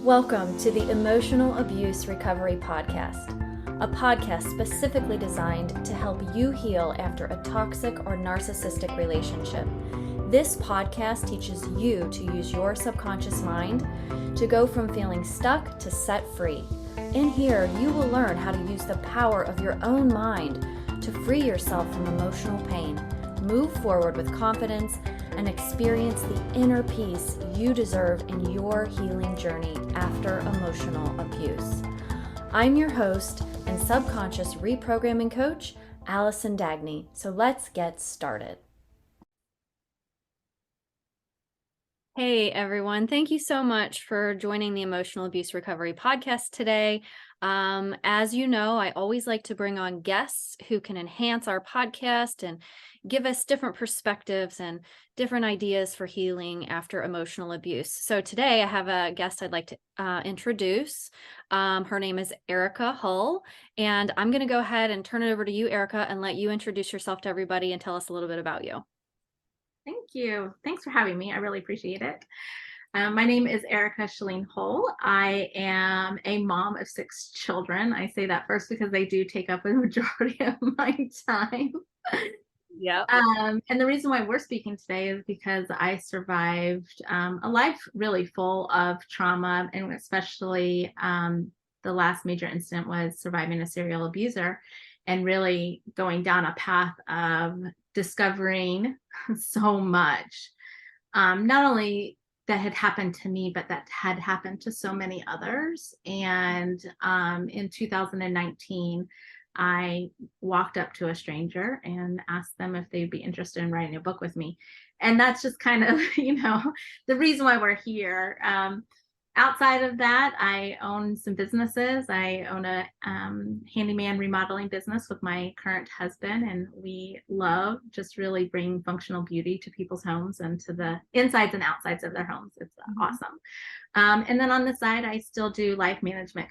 Welcome to the Emotional Abuse Recovery Podcast, a podcast specifically designed to help you heal after a toxic or narcissistic relationship. This podcast teaches you to use your subconscious mind to go from feeling stuck to set free. In here, you will learn how to use the power of your own mind to free yourself from emotional pain, move forward with confidence, and experience the inner peace you deserve in your healing journey after emotional abuse. I'm your host and subconscious reprogramming coach, Allison Dagny. So let's get started. Hey everyone, thank you so much for joining the Emotional Abuse Recovery Podcast today. As you know, I always like to bring on guests who can enhance our podcast and give us different perspectives and different ideas for healing after emotional abuse. So today I have a guest I'd like to introduce. Her name is Erika Hull, and I'm going to go ahead and turn it over to you, Erika, and let you introduce yourself to everybody and tell us a little bit about you. Thank you. Thanks for having me. I really appreciate it. My name is Erika Shalene Hull. I am a mom of 6 children. I say that first because they do take up a majority of my time. Yeah. And the reason why we're speaking today is because I survived a life really full of trauma, and especially the last major incident was surviving a serial abuser and really going down a path of discovering so much, not only that had happened to me, but that had happened to so many others. And in 2019, I walked up to a stranger and asked them if they'd be interested in writing a book with me. And that's just kind of, the reason why we're here. Outside of that, I own some businesses. I own a handyman remodeling business with my current husband, and we love just really bringing functional beauty to people's homes and to the insides and outsides of their homes. It's awesome. And then on the side, I still do life management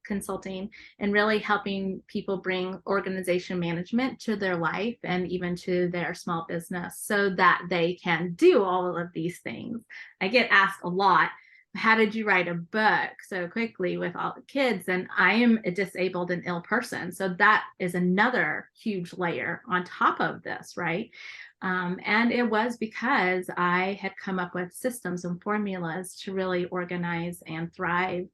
consulting and really helping people bring organization management to their life and even to their small business so that they can do all of these things. I get asked a lot, how did you write a book so quickly with all the kids? And I am a disabled and ill person. So that is another huge layer on top of this, right? And it was because I had come up with systems and formulas to really organize and thrive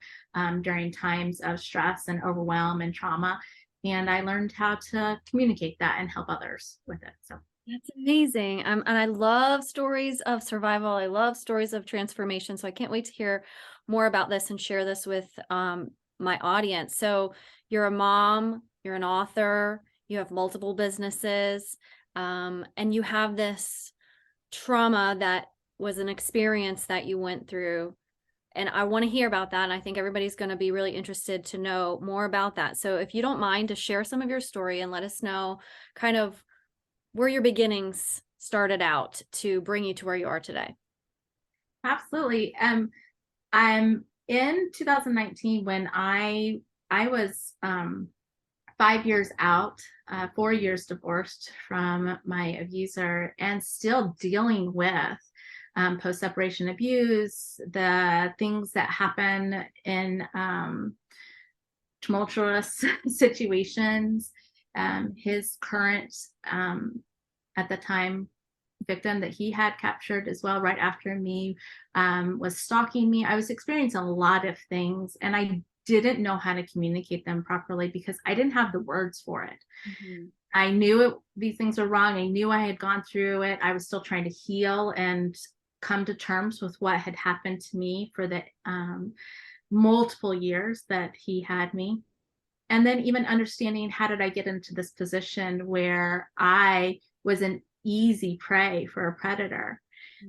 during times of stress and overwhelm and trauma. And I learned how to communicate that and help others with it. So That's amazing. And I love stories of survival. I love stories of transformation. So I can't wait to hear more about this and share this with my audience. So you're a mom, you're an author, you have multiple businesses, and you have this trauma that was an experience that you went through. And I want to hear about that. And I think everybody's going to be really interested to know more about that. So if you don't mind to share some of your story and let us know kind of where your beginnings started out to bring you to where you are today. absolutely. I'm in 2019 when I was 5 years out, 4 years divorced from my abuser, and still dealing with post-separation abuse, the things that happen in tumultuous situations. His current, at the time, victim that he had captured as well right after me was stalking me. I was experiencing a lot of things, and I didn't know how to communicate them properly because I didn't have the words for it. Mm-hmm. I knew these things were wrong. I knew I had gone through it. I was still trying to heal and come to terms with what had happened to me for the multiple years that he had me. And then even understanding, how did I get into this position where I was an easy prey for a predator?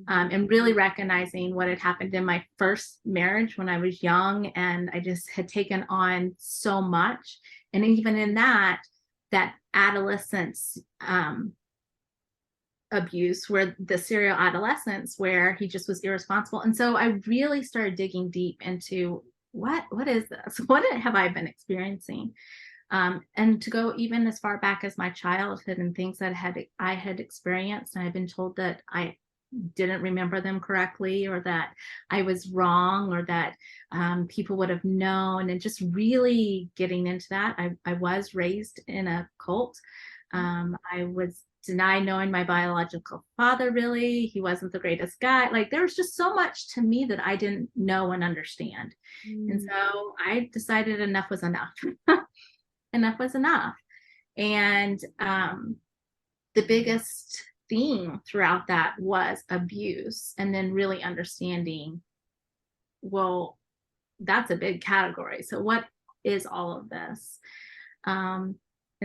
And really recognizing what had happened in my first marriage when I was young, and I just had taken on so much. And even in that adolescence abuse, where the serial adolescence, where he just was irresponsible. And so I really started digging deep into what is this? What have I been experiencing? And to go even as far back as my childhood and things that I had experienced. And I've been told that didn't remember them correctly, or that I was wrong, or that people would have known, and just really getting into that. I was raised in a cult. I was denied knowing my biological father, really. He wasn't the greatest guy. Like, there was just so much to me that I didn't know and understand. And so I decided enough was enough. Enough was enough. And the biggest theme throughout that was abuse, and then really understanding, well, that's a big category. So what is all of this? And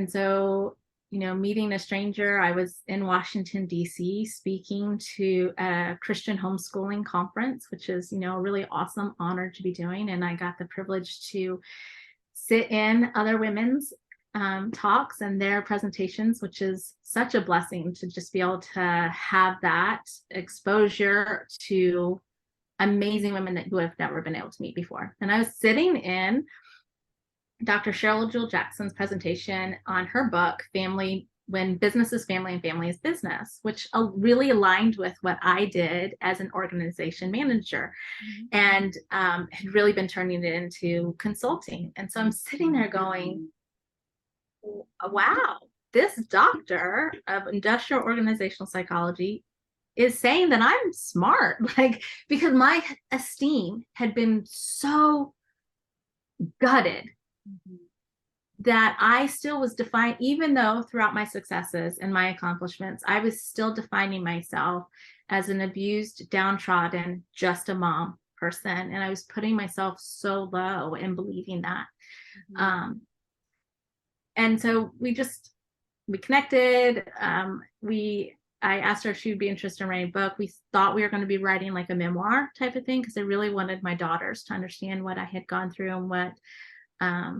so, meeting a stranger, I was in Washington, D.C., speaking to a Christian homeschooling conference, which is, a really awesome honor to be doing. And I got the privilege to sit in other women's talks and their presentations, which is such a blessing to just be able to have that exposure to amazing women that you have never been able to meet before. And I was sitting in Dr. Cheryl Jewel Jackson's presentation on her book, Family, When Business is Family and Family is Business, which really aligned with what I did as an organization manager, and had really been turning it into consulting. And so I'm sitting there going, wow, this doctor of industrial organizational psychology is saying that I'm smart, like, because my esteem had been so gutted that I still was defined, even though throughout my successes and my accomplishments, I was still defining myself as an abused, downtrodden, just a mom person. And I was putting myself so low and believing that. And so we connected. I asked her if she would be interested in writing a book. We thought we were going to be writing like a memoir type of thing, because I really wanted my daughters to understand what I had gone through and what I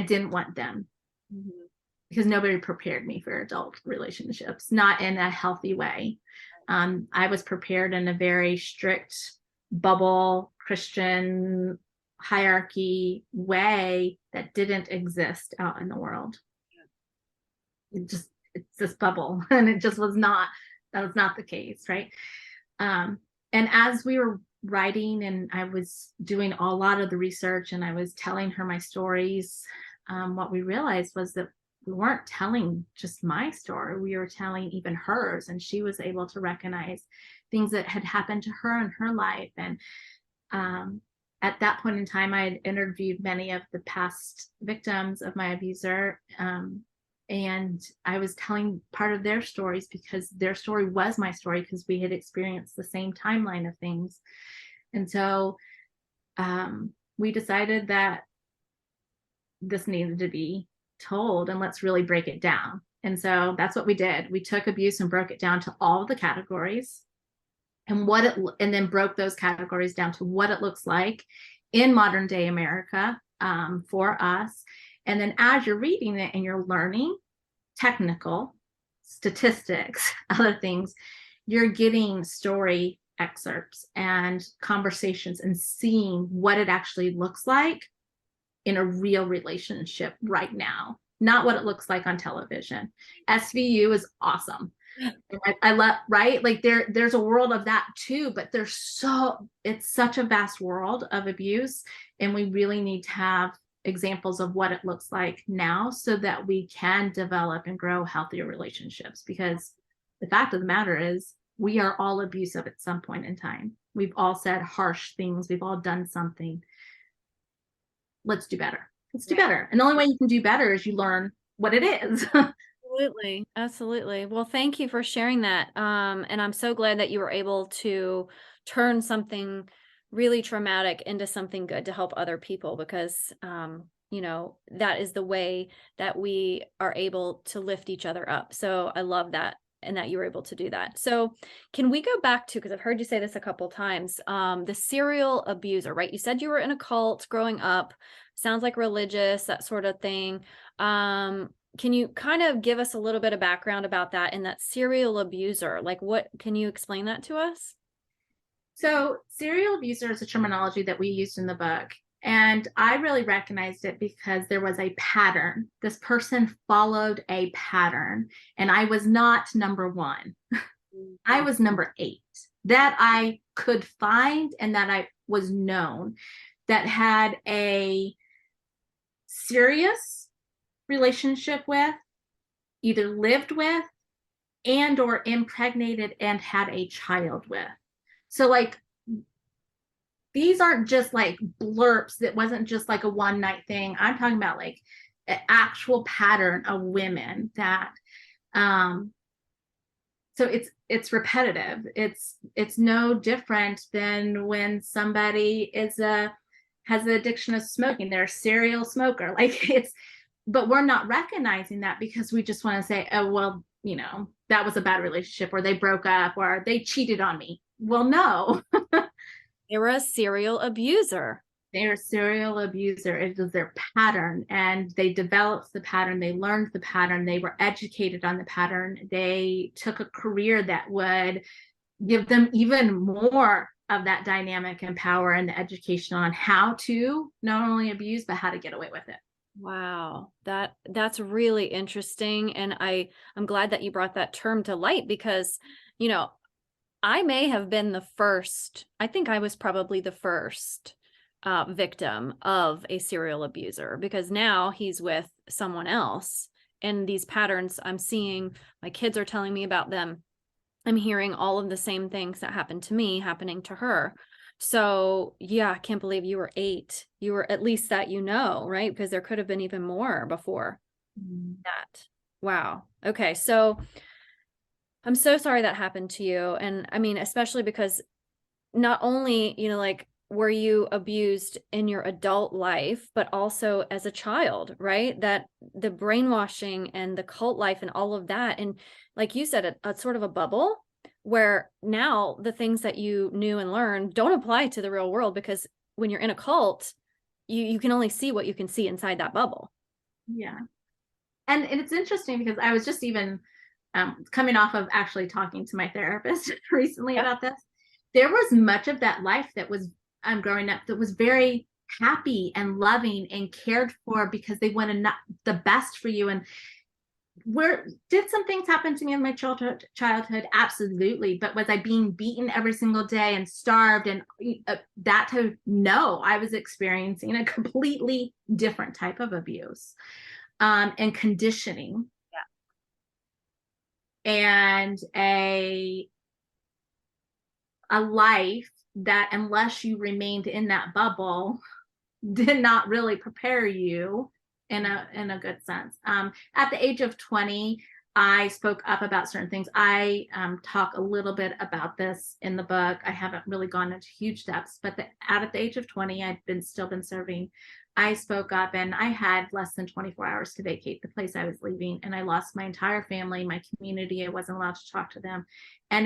didn't want them, because nobody prepared me for adult relationships, not in a healthy way. I was prepared in a very strict bubble Christian hierarchy way that didn't exist out in the world. It's this bubble, and that was not the case, right? And as we were writing, and I was doing a lot of the research, and I was telling her my stories, what we realized was that we weren't telling just my story, we were telling even hers, and she was able to recognize things that had happened to her in her life. And at that point in time, I had interviewed many of the past victims of my abuser, and I was telling part of their stories because their story was my story, because we had experienced the same timeline of things. And so we decided that this needed to be told, and let's really break it down. And so that's what we did. We took abuse and broke it down to all of the categories, and then broke those categories down to what it looks like in modern day America for us. And then as you're reading it and you're learning technical statistics, other things, you're getting story excerpts and conversations and seeing what it actually looks like in a real relationship right now, not what it looks like on television. SVU is awesome. I love, right? Like there's a world of that too, but it's such a vast world of abuse. And we really need to have examples of what it looks like now, so that we can develop and grow healthier relationships. Because the fact of the matter is, we are all abusive at some point in time. We've all said harsh things. We've all done something. Let's do better. Let's do better. And the only way you can do better is you learn what it is. Absolutely. Absolutely. Well, thank you for sharing that. And I'm so glad that you were able to turn something really traumatic into something good to help other people, because, that is the way that we are able to lift each other up. So I love that, and that you were able to do that. So can we go back to, because I've heard you say this a couple times, the serial abuser, right? You said you were in a cult growing up, sounds like religious, that sort of thing. Can you kind of give us a little bit of background about that and that serial abuser? Like, can you explain that to us? So serial abuser is a terminology that we used in the book. And I really recognized it because there was a pattern. This person followed a pattern, and I was not number one. I was number 8 that I could find and that I was known, that had a serious relationship with, either lived with, and or impregnated and had a child with. So like, these aren't just like blurps. That wasn't just like a one night thing. I'm talking about like an actual pattern of women that so it's repetitive. It's no different than when somebody has an addiction of smoking. They're a serial smoker. Like, but we're not recognizing that because we just want to say, oh well, that was a bad relationship, or they broke up, or they cheated on me. Well, no. They were a serial abuser. They're a serial abuser. It was their pattern, and they developed the pattern. They learned the pattern. They were educated on the pattern. They took a career that would give them even more of that dynamic and power and the education on how to not only abuse, but how to get away with it. Wow, that's really interesting. And I'm glad that you brought that term to light because, I may have been the first. I think I was probably the first victim of a serial abuser, because now he's with someone else. And these patterns I'm seeing, my kids are telling me about them. I'm hearing all of the same things that happened to me happening to her. So yeah, I can't believe you were 8. You were at least that, right? Because there could have been even more before that. Wow. Okay. So I'm so sorry that happened to you. And I mean, especially because not only, like, were you abused in your adult life, but also as a child, right? That the brainwashing and the cult life and all of that. And like you said, a sort of a bubble where now the things that you knew and learned don't apply to the real world, because when you're in a cult, you can only see what you can see inside that bubble. Yeah. And it's interesting because I was just even coming off of actually talking to my therapist recently about this. There was much of that life that was growing up that was very happy and loving and cared for, because they wanted the best for you. And did some things happen to me in my childhood? Absolutely. But was I being beaten every single day and starved and no, I was experiencing a completely different type of abuse and conditioning. And a life that, unless you remained in that bubble, did not really prepare you in a good sense. At the age of 20, I spoke up about certain things. I talk a little bit about this in the book. I haven't really gone into huge depths, but at the age of 20, I'd still been serving. I spoke up, and I had less than 24 hours to vacate the place I was leaving. And I lost my entire family, my community. I wasn't allowed to talk to them. And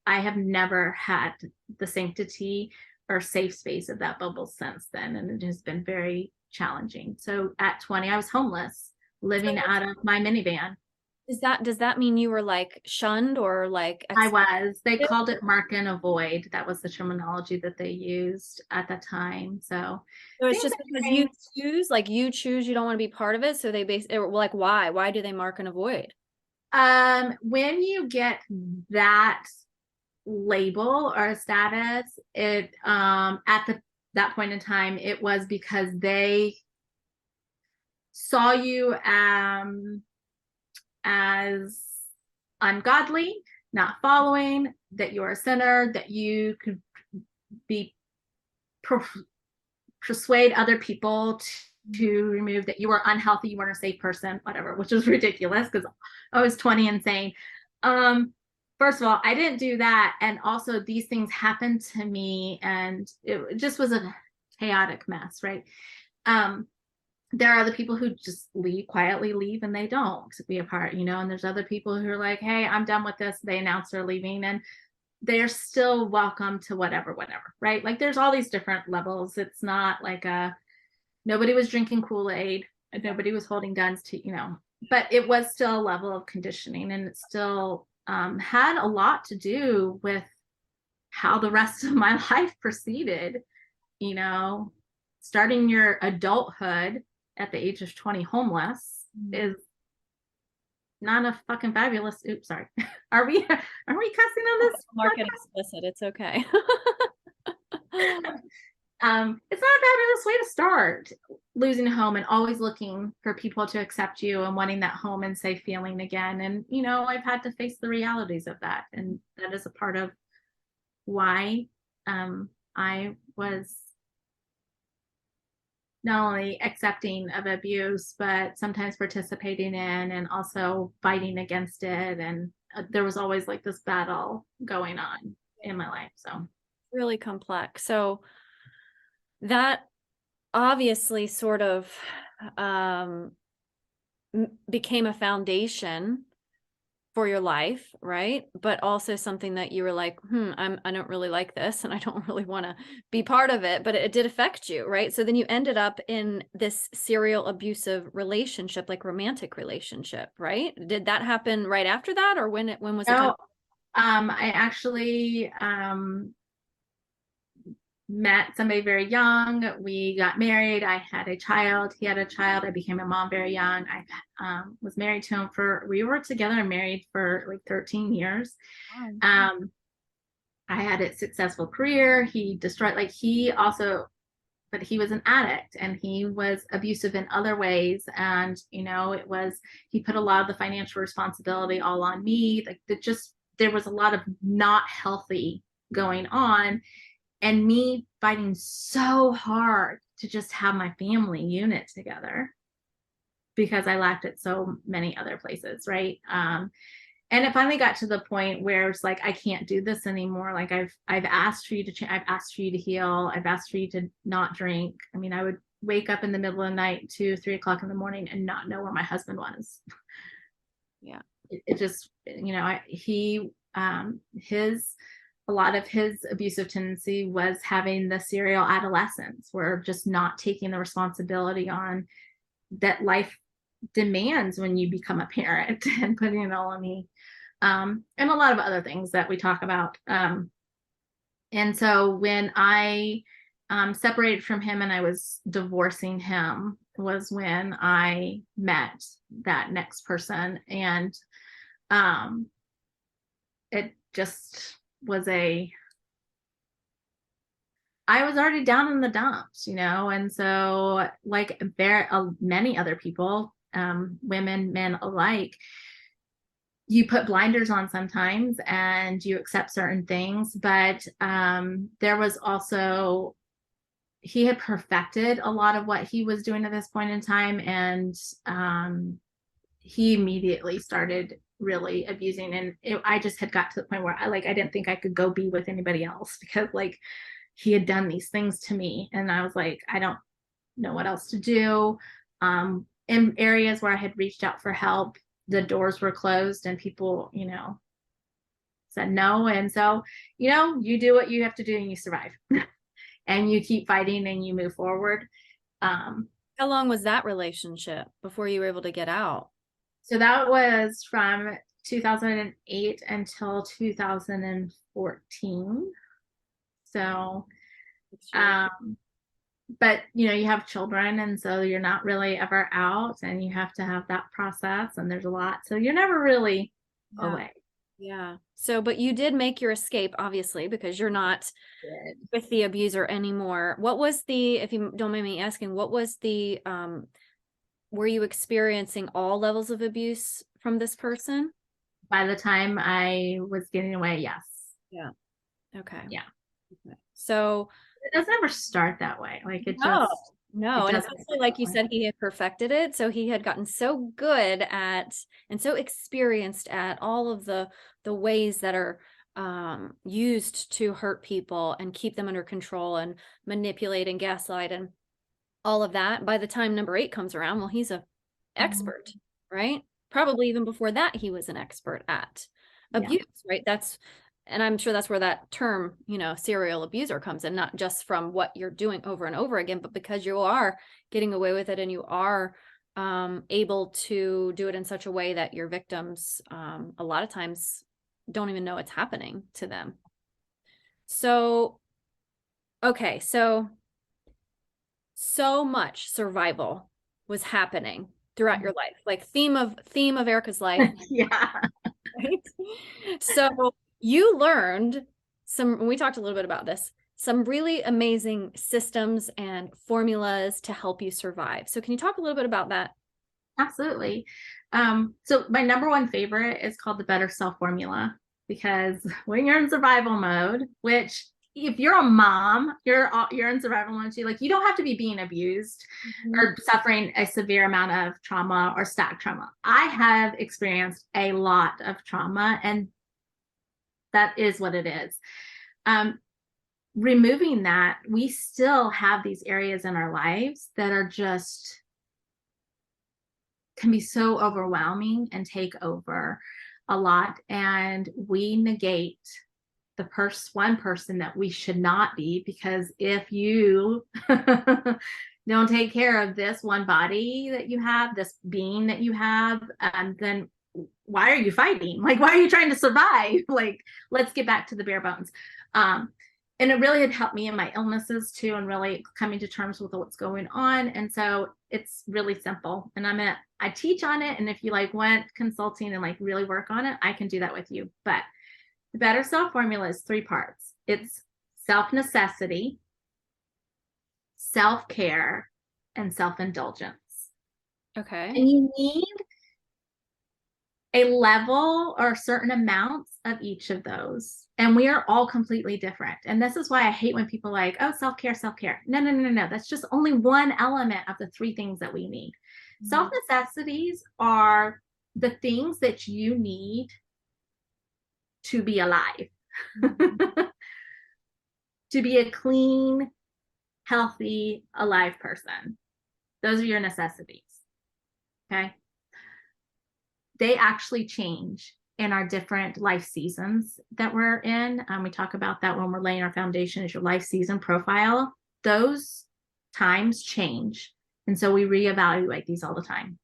I have never had the sanctity or safe space of that bubble since then. And it has been very challenging. So at 20, I was homeless, living out of my minivan. Does that mean you were like shunned or like? They called it mark and avoid. That was the terminology that they used at the time. So it's just because you choose, you don't want to be part of it. So they like, why do they mark and avoid? When you get that label or status, it that point in time, it was because they saw you as ungodly, not following, that you're a sinner, that you could be persuade other people to remove, that you were unhealthy, you weren't a safe person, whatever, which is ridiculous because I was 20 and saying, first of all, I didn't do that. And also these things happened to me, and it just was a chaotic mess, right? There are other people who just quietly leave, and they don't be a part, and there's other people who are like, hey, I'm done with this. They announce they're leaving, and they're still welcome to whatever, right? Like, there's all these different levels. It's not like nobody was drinking Kool-Aid and nobody was holding guns to, but it was still a level of conditioning, and it still had a lot to do with how the rest of my life proceeded, starting your adulthood at the age of 20 homeless is not a fucking fabulous. Oops, sorry. Are we cussing on this? Mark it explicit. It's okay. It's not a fabulous way to start losing a home and always looking for people to accept you and wanting that home and safe feeling again. And, you know, I've had to face the realities of that. And that is a part of why I was not only accepting of abuse, but sometimes participating in and also fighting against it. And there was always like this battle going on in my life. So Really complex. So that obviously sort of became a foundation for your life, right? But also something that you were like, I don't really like this and I don't really want to be part of it, but it did affect you, right? So then you ended up in this serial abusive relationship, like romantic relationship, right? Did that happen right after that, or when was it time? I actually met somebody very young. We got married. I had a child. He had a child. I became a mom very young. I was married to him we were together and married for like 13 years. Wow. I had a successful career. He destroyed, like, but he was an addict and he was abusive in other ways. And, you know, he put a lot of the financial responsibility all on me. Like, there was a lot of not healthy going on. And me fighting so hard to just have my family unit together because I lacked it so many other places, right? And it finally got to the point where it's like, I can't do this anymore. Like, I've asked for you to change. I've asked for you to heal. I've asked for you to not drink. I mean, I would wake up in the middle of the night, 2, 3 o'clock in the morning, and not know where my husband was. Yeah. It just, you know, a lot of his abusive tendency was having the serial adolescence, where just not taking the responsibility on that life demands when you become a parent and putting it all on me. And a lot of other things that we talk about. And so when I separated from him and I was divorcing him was when I met that next person. And it just was I was already down in the dumps, you know, and so like many other people, women, men alike, you put blinders on sometimes and you accept certain things. But there was also, he had perfected a lot of what he was doing at this point in time. And he immediately started really abusing. And I just had got to the point where I didn't think I could go be with anybody else because like he had done these things to me. And I was like, I don't know what else to do. In areas where I had reached out for help, the doors were closed and people, you know, said no. And so, you know, you do what you have to do and you survive and you keep fighting and you move forward. How long was that relationship before you were able to get out? So that was from 2008 until 2014. So, but you know, you have children, and so you're not really ever out, and you have to have that process, and there's a lot. So you're never really away. Yeah. So, but you did make your escape, obviously, because you're not with the abuser anymore. What was if you don't mind me asking, were you experiencing all levels of abuse from this person? By the time I was getting away, yes. Yeah. Okay. Yeah. Okay. So it doesn't ever start that way. Like no. And especially like you said, he had perfected it. So he had gotten so good at and so experienced at all of the ways that are used to hurt people and keep them under control and manipulate and gaslight and all of that. By the time number 8 comes around, well, he's an expert, right? Probably even before that, he was an expert at abuse, right? And I'm sure that's where that term, you know, serial abuser comes in, not just from what you're doing over and over again, but because you are getting away with it and you are able to do it in such a way that your victims a lot of times don't even know it's happening to them. So, okay, so so much survival was happening throughout your life, like theme of Erica's life, Yeah. right? So you learned we talked a little bit about this, some really amazing systems and formulas to help you survive. So can you talk a little bit about that? Absolutely. So my number one favorite is called the Better Self Formula, because when you're in survival mode, which if you're a mom, you're in survival mode too. Like, you don't have to be being abused or suffering a severe amount of trauma or stack trauma. I have experienced a lot of trauma, and that is what it is. Removing that, we still have these areas in our lives that are just can be so overwhelming and take over a lot, and we negate the one person that we should not be, because if you don't take care of this one body that you have, this being that you have, then why are you fighting? Like, why are you trying to survive? Like, let's get back to the bare bones. And it really had helped me in my illnesses too, and really coming to terms with what's going on. And so it's really simple, and I teach on it. And if you like want consulting and like really work on it, I can do that with you. But the Better Self Formula is 3 parts. It's self-necessity, self-care, and self-indulgence. Okay. And you need a level or certain amounts of each of those. And we are all completely different. And this is why I hate when people are like, oh, self-care, self-care. No. That's just only one element of the 3 things that we need. Self-necessities are the things that you need to be alive, to be a clean, healthy, alive person. Those are your necessities. Okay. They actually change in our different life seasons that we're in. We talk about that when we're laying our foundation as your life season profile. Those times change. And so we reevaluate these all the time.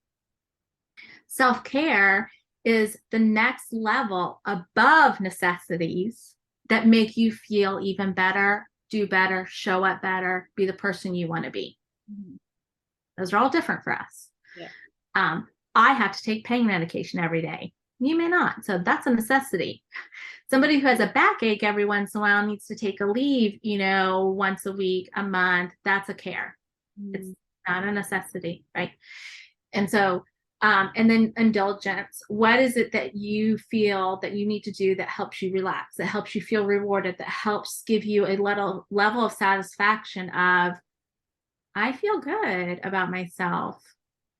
Self-care is the next level above necessities that make you feel even better, do better, show up better, be the person you want to be. Those are all different for us. Yeah. I have to take pain medication every day. You may not. So that's a necessity. Somebody who has a backache every once in a while needs to take a leave, once a week, a month. That's a care. It's not a necessity, right? And so, and then indulgence. What is it that you feel that you need to do that helps you relax, that helps you feel rewarded, that helps give you a level of satisfaction of, I feel good about myself.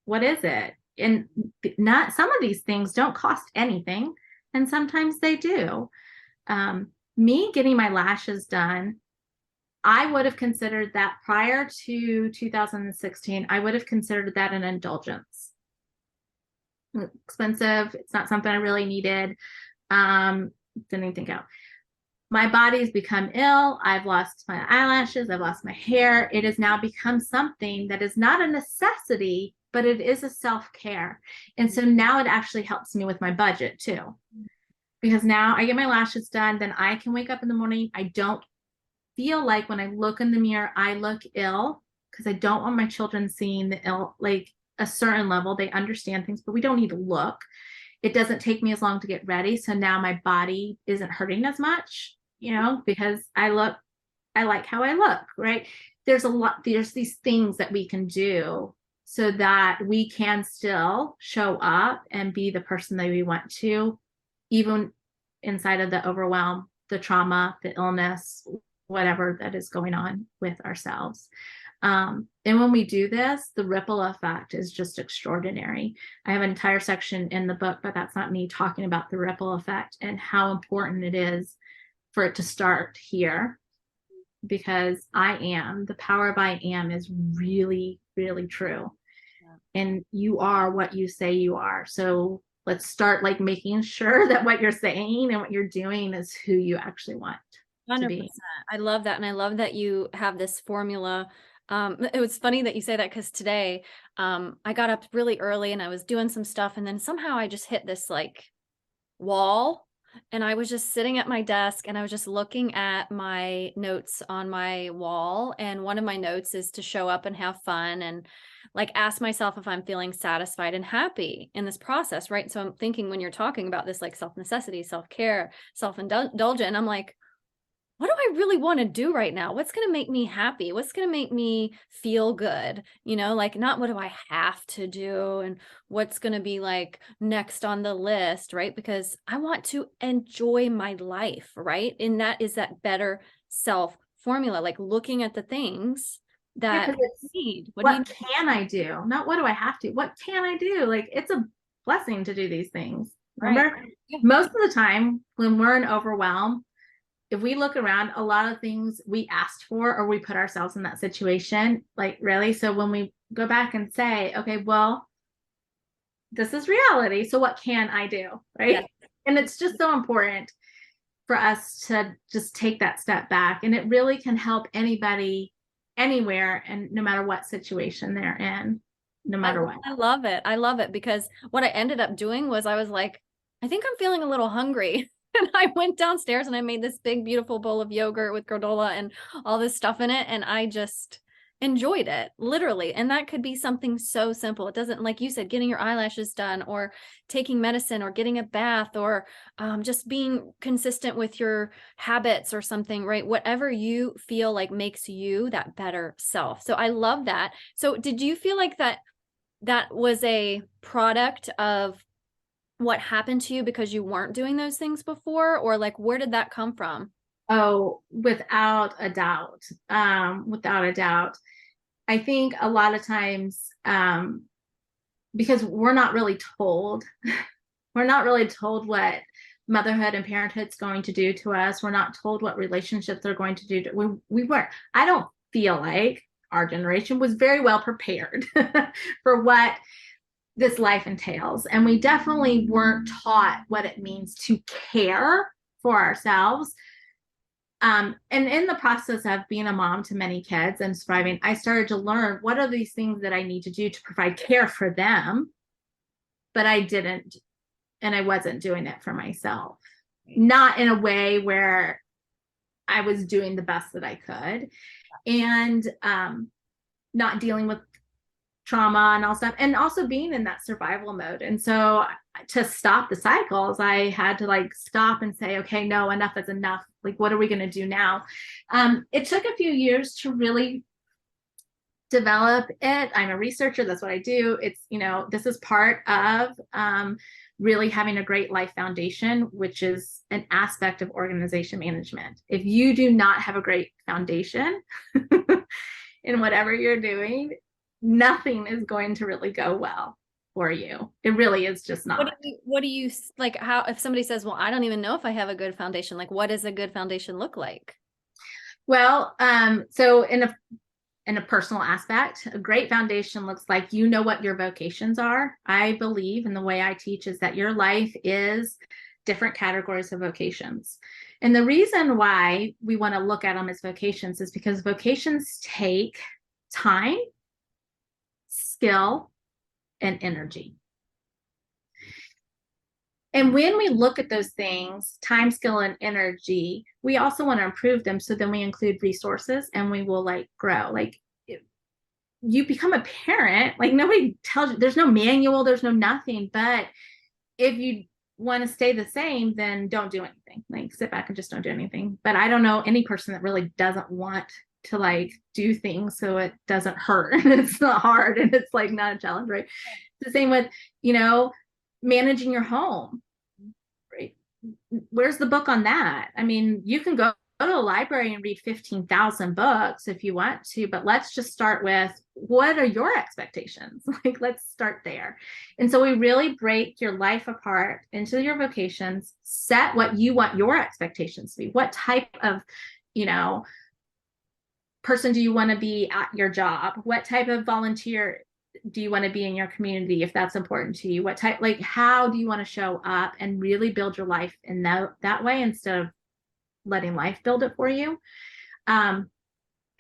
What is it? And not some of these things don't cost anything, and sometimes they do. Me getting my lashes done, I would have considered that prior to 2016, I would have considered that an indulgence. Expensive. It's not something I really needed. Didn't even think out. My body's become ill. I've lost my eyelashes. I've lost my hair. It has now become something that is not a necessity, but it is a self-care. And so now it actually helps me with my budget too, because now I get my lashes done, then I can wake up in the morning. I don't feel like when I look in the mirror, I look ill, because I don't want my children seeing the ill, like a certain level. They understand things, but we don't need to look. It doesn't take me as long to get ready. So now my body isn't hurting as much, because I like how I look, right? There's these things that we can do so that we can still show up and be the person that we want to, even inside of the overwhelm, the trauma, the illness, whatever that is going on with ourselves. And when we do this, the ripple effect is just extraordinary. I have an entire section in the book, but that's not me talking about the ripple effect and how important it is for it to start here, because the power of I am is really, really true. Yeah. And you are what you say you are. So let's start like making sure that what you're saying and what you're doing is who you actually want 100%. to be. I love that. And I love that you have this formula. It was funny that you say that, because today I got up really early and I was doing some stuff, and then somehow I just hit this like wall. And I was just sitting at my desk and I was just looking at my notes on my wall. And one of my notes is to show up and have fun and like ask myself if I'm feeling satisfied and happy in this process. Right. So I'm thinking when you're talking about this, like self necessity, self care, self indulgent, I'm like, what do I really want to do right now? What's going to make me happy? What's going to make me feel good? Like not what do I have to do and what's going to be like next on the list, right? Because I want to enjoy my life, right? And that is that better self formula, like looking at the things Yeah, that because it's you need. What do you what can I do? Not what do I have to? What can I do? Like it's a blessing to do these things. right? Remember, Yeah. most of the time when we're in overwhelm, if we look around, a lot of things we asked for or we put ourselves in that situation, like really. So when we go back and say, okay, well, this is reality. So what can I do? Right. Yeah. And it's just so important for us to just take that step back. And it really can help anybody anywhere and no matter what situation they're in, no matter what. I love it. I love it because what I ended up doing was I was like, I think I'm feeling a little hungry. And I went downstairs and I made this big, beautiful bowl of yogurt with granola and all this stuff in it. And I just enjoyed it, literally. And that could be something so simple. It doesn't, like you said, getting your eyelashes done or taking medicine or getting a bath or just being consistent with your habits or something, right? Whatever you feel like makes you that better self. So I love that. So did you feel like that was a product of what happened to you because you weren't doing those things before, or like where did that come from? Oh, without a doubt. Without a doubt. I think a lot of times, because we're not really told, we're not really told what motherhood and parenthood is going to do to us. We're not told what relationships are going to do to we weren't. I don't feel like our generation was very well prepared for what this life entails. And we definitely weren't taught what it means to care for ourselves. And in the process of being a mom to many kids and surviving, I started to learn what are these things that I need to do to provide care for them, but I didn't, and I wasn't doing it for myself. Not in a way where I was doing the best that I could, and not dealing with trauma and all stuff, and also being in that survival mode. And so to stop the cycles, I had to like stop and say, okay, no, enough is enough. Like, what are we going to do now? It took a few years to really develop it. I'm a researcher. That's what I do. It's, this is part of really having a great life foundation, which is an aspect of organization management. If you do not have a great foundation in whatever you're doing, nothing is going to really go well for you. It really is just not. What do you like, how, if somebody says, well, I don't even know if I have a good foundation, like what does a good foundation look like? Well, so in a personal aspect, a great foundation looks like you know what your vocations are. I believe, and the way I teach is that your life is different categories of vocations. And the reason why we want to look at them as vocations is because vocations take time, skill, and energy. And when we look at those things, time, skill, and energy, we also want to improve them. So then we include resources and we will like grow. Like you become a parent, like nobody tells you, there's no manual, there's no nothing. But if you want to stay the same, then don't do anything. Like sit back and just don't do anything. But I don't know any person that really doesn't want to like do things so it doesn't hurt and it's not hard and it's like not a challenge, right? It's the same with, managing your home, right? Where's the book on that? I mean, you can go to a library and read 15,000 books if you want to, but let's just start with what are your expectations? Like, let's start there. And so we really break your life apart into your vocations, set what you want your expectations to be. What type of, person do you want to be at your job? What type of volunteer do you want to be in your community if that's important to you? What type, like, how do you want to show up and really build your life in that way instead of letting life build it for you? And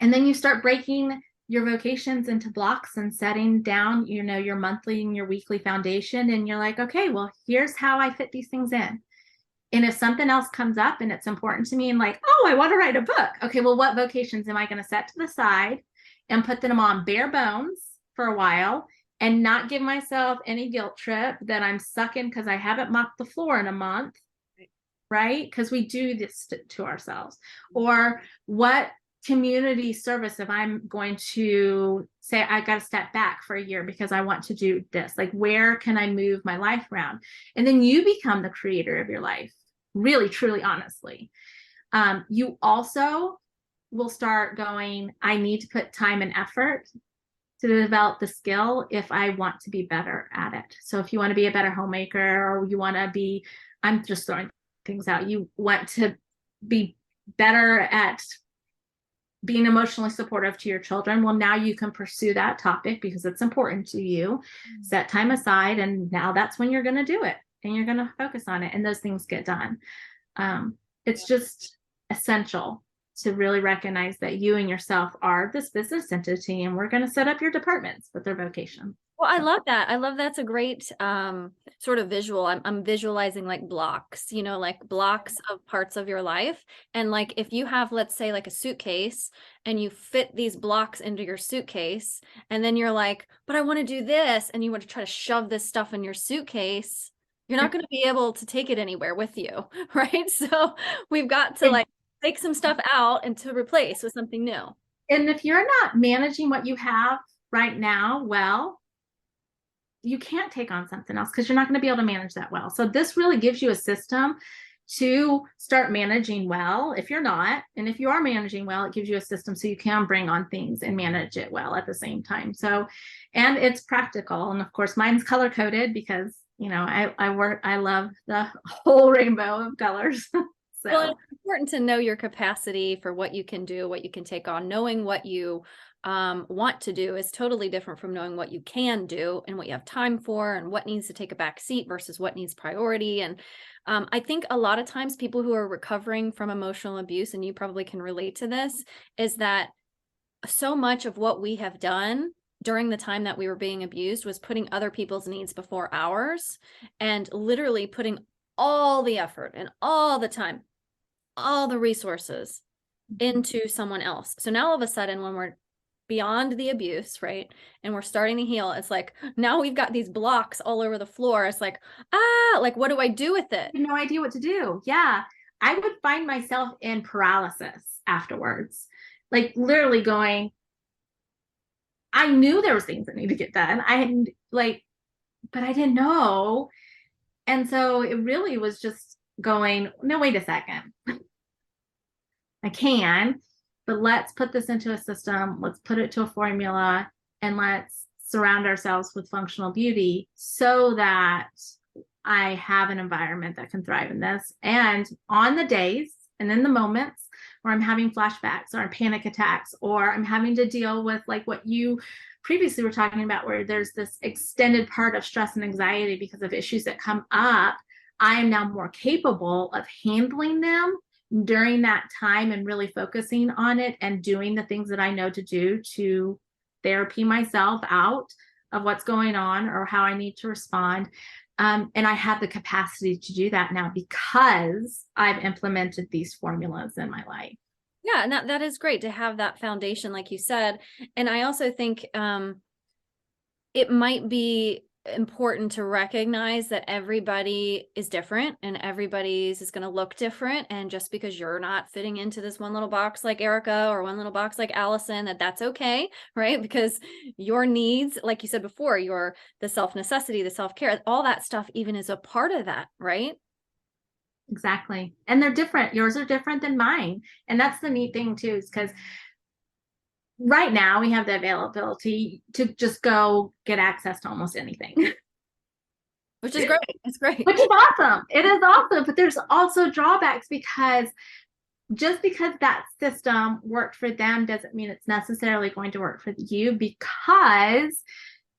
then you start breaking your vocations into blocks and setting down, your monthly and your weekly foundation. And you're like, okay, well, here's how I fit these things in. And if something else comes up and it's important to me and like, oh, I want to write a book. Okay, well, what vocations am I going to set to the side and put them on bare bones for a while and not give myself any guilt trip that I'm sucking because I haven't mopped the floor in a month, right? Because we do this to ourselves. Or what community service if I'm going to say I got to step back for a year because I want to do this, like where can I move my life around? And then you become the creator of your life, really truly honestly. You also will start going, I need to put time and effort to develop the skill if I want to be better at it. So if you want to be a better homemaker, or you want to be, I'm just throwing things out, you want to be better at being emotionally supportive to your children, well, now you can pursue that topic because it's important to you. Set time aside, and now that's when you're going to do it, and you're going to focus on it, and those things get done. It's just essential to really recognize that you and yourself are this business entity, and we're going to set up your departments with their vocation. Well, I love that. I love that's a great sort of visual. I'm visualizing like blocks, like blocks of parts of your life. And like if you have, let's say, like a suitcase, and you fit these blocks into your suitcase, and then you're like, but I want to do this, and you want to try to shove this stuff in your suitcase, you're not going to be able to take it anywhere with you, right? So we've got to like take some stuff out and to replace with something new. And if you're not managing what you have right now, well, you can't take on something else because you're not going to be able to manage that well. So this really gives you a system to start managing well if you're not. And if you are managing well, it gives you a system so you can bring on things and manage it well at the same time. So, and it's practical. And of course, mine's color coded because, I love the whole rainbow of colors. So. Well, it's important to know your capacity for what you can do, what you can take on. Knowing what you want to do is totally different from knowing what you can do and what you have time for and what needs to take a back seat versus what needs priority. And I think a lot of times people who are recovering from emotional abuse, and you probably can relate to this, is that so much of what we have done during the time that we were being abused was putting other people's needs before ours, and literally putting all the effort and all the time, all the resources into someone else. So now all of a sudden, when we're beyond the abuse, right, and we're starting to heal, it's like now we've got these blocks all over the floor. It's like, like what do I do with it? I have no idea what to do. Yeah. I would find myself in paralysis afterwards, like literally going, I knew there was things that need to get done. I hadn't but I didn't know. And so it really was just going, no, wait a second. I can, but let's put this into a system. Let's put it to a formula, and let's surround ourselves with functional beauty so that I have an environment that can thrive in this. And on the days and in the moments where I'm having flashbacks or panic attacks, or I'm having to deal with like what you previously were talking about, where there's this extended part of stress and anxiety because of issues that come up, I am now more capable of handling them during that time and really focusing on it and doing the things that I know to do to therapy myself out of what's going on or how I need to respond. And I have the capacity to do that now because I've implemented these formulas in my life. Yeah, and that is great to have that foundation, like you said. And I also think it might be important to recognize that everybody is different and everybody's is going to look different. And just because you're not fitting into this one little box like Erika or one little box like Allison, that's okay, right? Because your needs, like you said before, the self-necessity, the self-care, all that stuff even is a part of that, right? Exactly. And they're different. Yours are different than mine. And that's the neat thing too, is because right now we have the availability to just go get access to almost anything. Which is great. It's great. Which is awesome. It is awesome. But there's also drawbacks, because just because that system worked for them doesn't mean it's necessarily going to work for you, because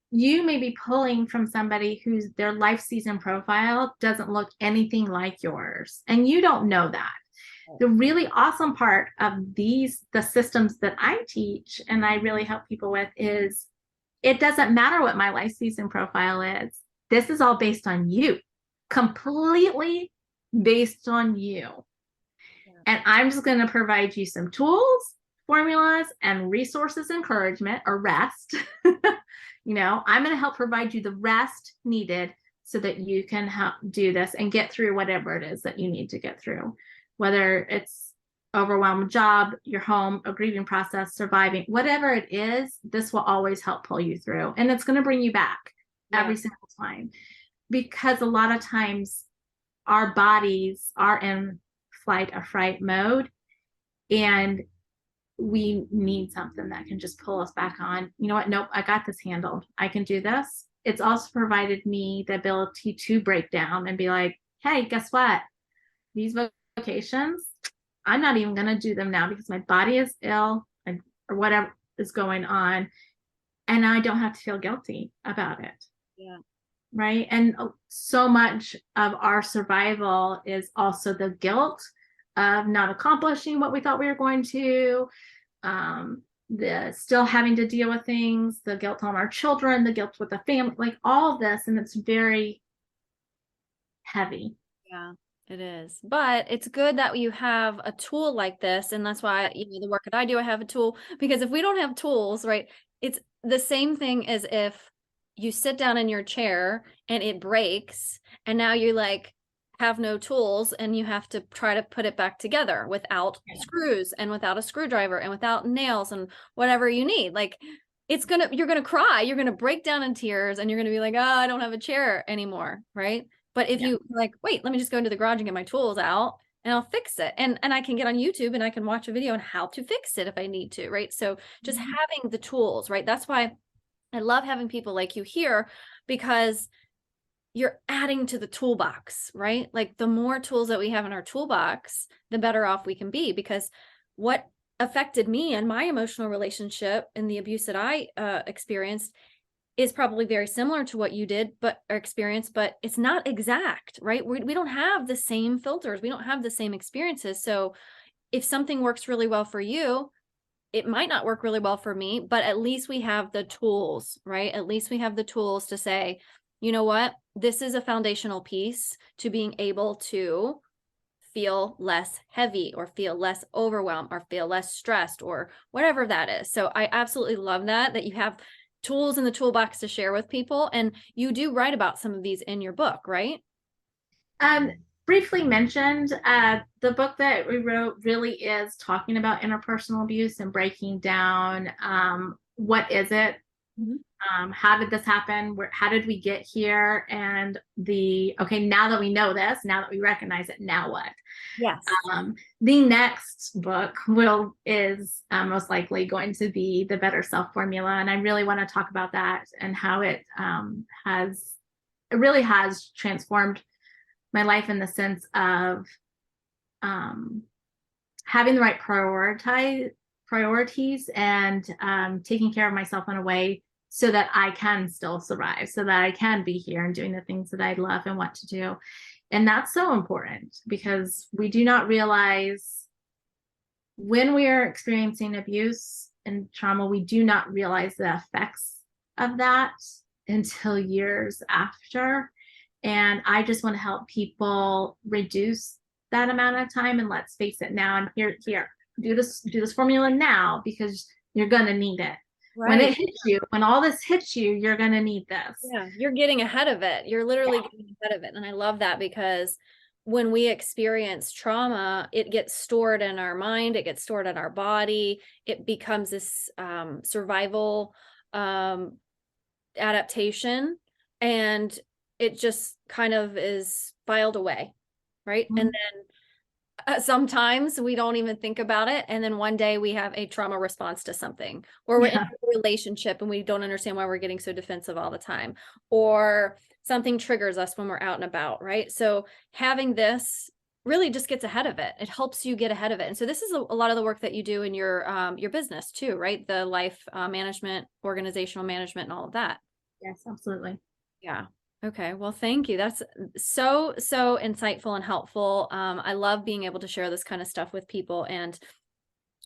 you may be pulling from somebody whose their life season profile doesn't look anything like yours. And you don't know that. The really awesome part of the systems that I teach and I really help people with is it doesn't matter what my life season profile is. This is all based on you, completely based on you. Yeah. And I'm just going to provide you some tools, formulas, and resources, encouragement, or rest. I'm going to help provide you the rest needed so that you can help do this and get through whatever it is that you need to get through, whether it's overwhelmed job, your home, a grieving process, surviving, whatever it is, this will always help pull you through. And it's going to bring you back every single time, because a lot of times our bodies are in flight or fright mode, and we need something that can just pull us back on. You know what? Nope, I got this handled. I can do this. It's also provided me the ability to break down and be like, hey, guess what? These vocations, I'm not even going to do them now because my body is ill or whatever is going on. And I don't have to feel guilty about it. Yeah. Right. And so much of our survival is also the guilt of not accomplishing what we thought we were going to, the still having to deal with things, the guilt on our children, the guilt with the family, like all of this. And it's very heavy. Yeah, it is. But it's good that you have a tool like this. And that's why, the work that I do, I have a tool, because if we don't have tools, right, it's the same thing as if you sit down in your chair and it breaks and now you like have no tools and you have to try to put it back together without screws and without a screwdriver and without nails and whatever you need. Like you're going to cry, you're going to break down in tears, and you're going to be like, oh, I don't have a chair anymore. Right. But if you like, wait, let me just go into the garage and get my tools out and I'll fix it. And I can get on YouTube and I can watch a video on how to fix it if I need to. Right. So just having the tools, right. That's why I love having people like you here, because you're adding to the toolbox, right? Like the more tools that we have in our toolbox, the better off we can be. Because what affected me and my emotional relationship and the abuse that I experienced is probably very similar to what you did, but experienced, but it's not exact, right? We don't have the same filters. We don't have the same experiences. So if something works really well for you, it might not work really well for me, but at least we have the tools, right? At least we have the tools to say, you know what? This is a foundational piece to being able to feel less heavy or feel less overwhelmed or feel less stressed or whatever that is. So I absolutely love that you have tools in the toolbox to share with people. And you do write about some of these in your book, right? Briefly mentioned, the book that we wrote really is talking about interpersonal abuse and breaking down what is it, how did this happen, how did we get here, and now that we know this, now that we recognize it, now what? Yes. The next book is most likely going to be the Better Self Formula, and I really want to talk about that and how it really has transformed my life in the sense of having the right priorities and taking care of myself in a way so that I can still survive, so that I can be here and doing the things that I love and want to do. And that's so important, because we do not realize when we are experiencing abuse and trauma, we do not realize the effects of that until years after. And I just want to help people reduce that amount of time. And let's face it, now and here, do this formula now, because you're going to need it. Right. When it hits you, when all this hits you, you're going to need this. Yeah, you're getting ahead of it. You're literally getting ahead of it. And I love that, because when we experience trauma, it gets stored in our mind, it gets stored in our body. It becomes this survival adaptation, and it just kind of is filed away, right? Mm-hmm. And then sometimes we don't even think about it, and then one day we have a trauma response to something, or we're in a relationship and we don't understand why we're getting so defensive all the time, or something triggers us when we're out and about, right? So having this really just gets ahead of it. It helps you get ahead of it. And so this is a lot of the work that you do in your business too, right? The life management, organizational management, and all of that. Yes, absolutely. Yeah. Okay. Well, thank you. That's so insightful and helpful. I love being able to share this kind of stuff with people, and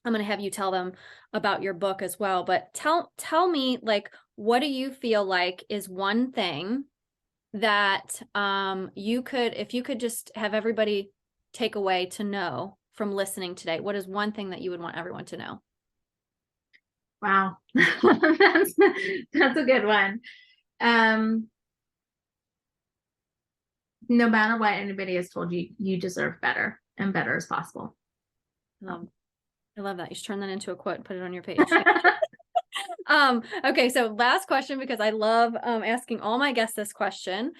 I'm going to have you tell them about your book as well. But tell me, like, what do you feel like is one thing that if you could just have everybody take away to know from listening today, what is one thing that you would want everyone to know? Wow. That's a good one. No matter what anybody has told you, you deserve better, and better as possible. I love that. You should turn that into a quote and put it on your page. Okay, so last question, because I love asking all my guests this question.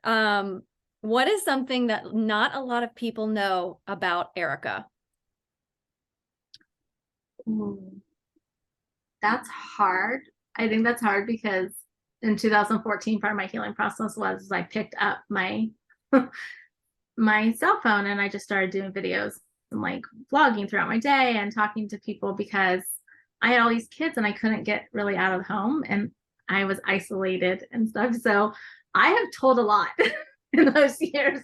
What is something that not a lot of people know about Erika? That's hard. I think that's hard because in 2014, part of my healing process was I picked up my my cell phone and I just started doing videos and like vlogging throughout my day and talking to people, because I had all these kids and I couldn't get really out of the home and I was isolated and stuff. So I have told a lot in those years.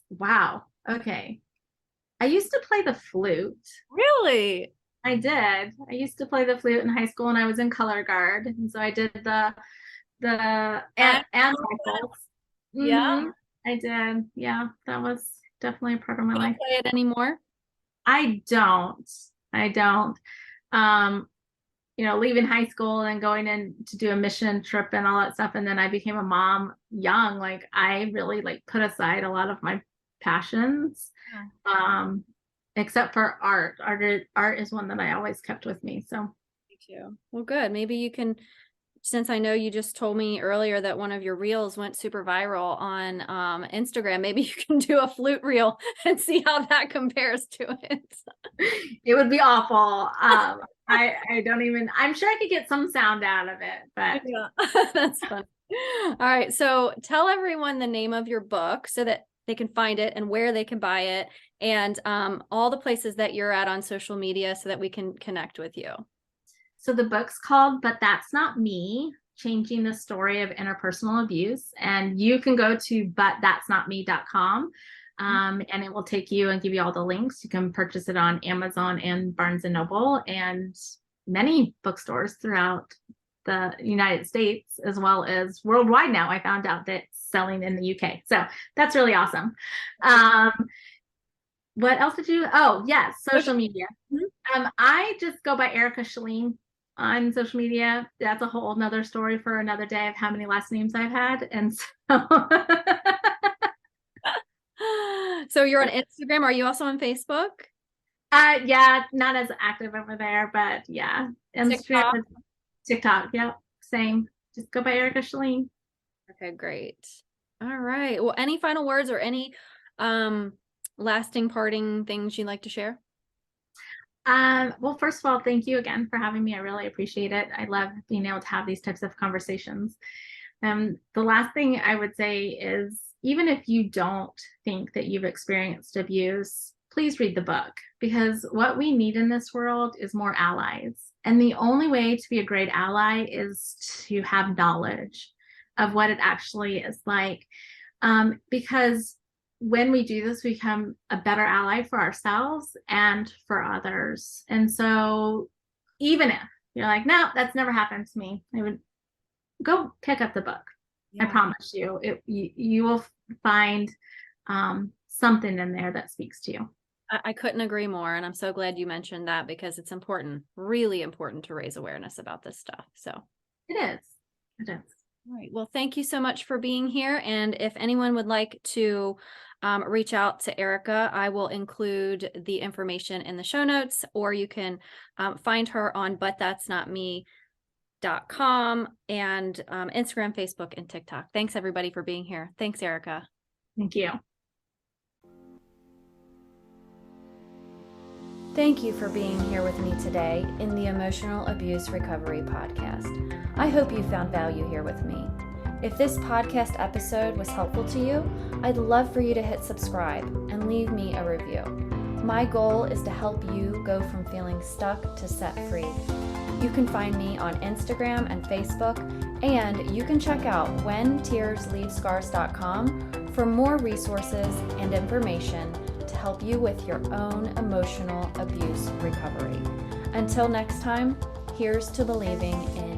Wow. Okay. I used to play the flute. Really? I did. I used to play the flute in high school and I was in color guard. And so I did the and vocals. Yeah. I did. Yeah, that was definitely a part of my life. Play it anymore? I don't. Leaving high school and going in to do a mission trip and all that stuff. And then I became a mom young. Like I really put aside a lot of my passions. Yeah. Except for art. Art is one that I always kept with me. So me too. Well, good. Maybe you can, since I know you just told me earlier that one of your reels went super viral on Instagram, maybe you can do a flute reel and see how that compares to it. It would be awful. I don't even, I'm sure I could get some sound out of it, but yeah, that's fun. All right. So tell everyone the name of your book so that they can find it and where they can buy it, and all the places that you're at on social media so that we can connect with you. So the book's called But That's Not Me, Changing the Story of Interpersonal Abuse. And you can go to butthat'snotme.com and it will take you and give you all the links. You can purchase it on Amazon and Barnes & Noble and many bookstores throughout the United States, as well as worldwide now. I found out that it's selling in the UK. So that's really awesome. What else did you? Oh, yes, social media. I just go by Erika Shalene on social media. That's a whole nother story for another day of how many last names I've had. And so so you're on Instagram. Are you also on Facebook? Yeah, not as active over there, but yeah. Instagram, TikTok, yeah, same. Just go by Erika Shalene. Okay, great. All right. Well, any final words or any lasting parting things you'd like to share? Well, first of all, thank you again for having me. I really appreciate it. I love being able to have these types of conversations. The last thing I would say is, even if you don't think that you've experienced abuse, please read the book, because what we need in this world is more allies. And the only way to be a great ally is to have knowledge of what it actually is like. Because when we do this, we become a better ally for ourselves and for others. And so even if you're like, no, that's never happened to me, I would go pick up the book. Yeah. I promise you, you will find something in there that speaks to you. I couldn't agree more. And I'm so glad you mentioned that, because it's important, really important, to raise awareness about this stuff. So it is. All right. Well, thank you so much for being here. And if anyone would like to reach out to Erika, I will include the information in the show notes, or you can find her on butthat'snotme.com and Instagram, Facebook, and TikTok. Thanks everybody for being here. Thanks, Erika. Thank you. Thank you for being here with me today in the Emotional Abuse Recovery Podcast. I hope you found value here with me. If this podcast episode was helpful to you, I'd love for you to hit subscribe and leave me a review. My goal is to help you go from feeling stuck to set free. You can find me on Instagram and Facebook, and you can check out whentearsleavescars.com for more resources and information to help you with your own emotional abuse recovery. Until next time, here's to believing in